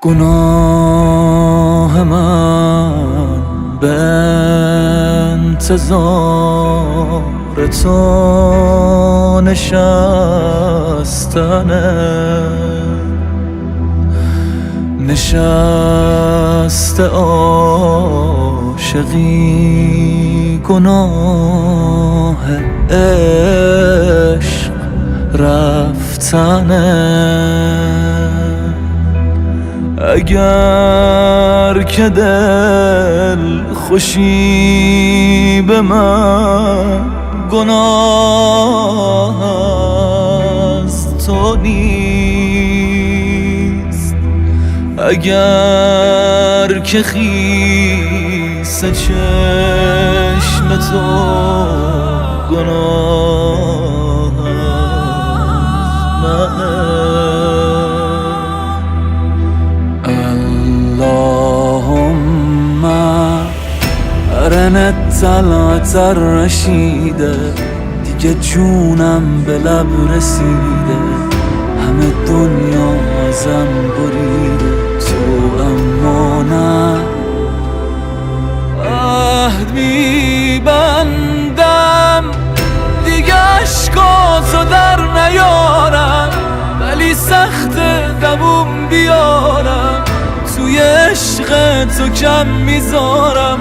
گناه من به انتظار تو نشستنه، نشست عاشقی گناه عشق رفتنه. اگر که دل خوشی به من گناه از تو نیست، اگر که خیس چشم تو گناه از منه. اللهم ارن طلعت الرشیده، دیگه جونم به لب رسیده، همه دنیا ازم بریده، تو اما نه. عهد میبندم دیگه عشقاتو در نیارم، ولی سخت دووم بیارم، توی عشق تو کم میذارم،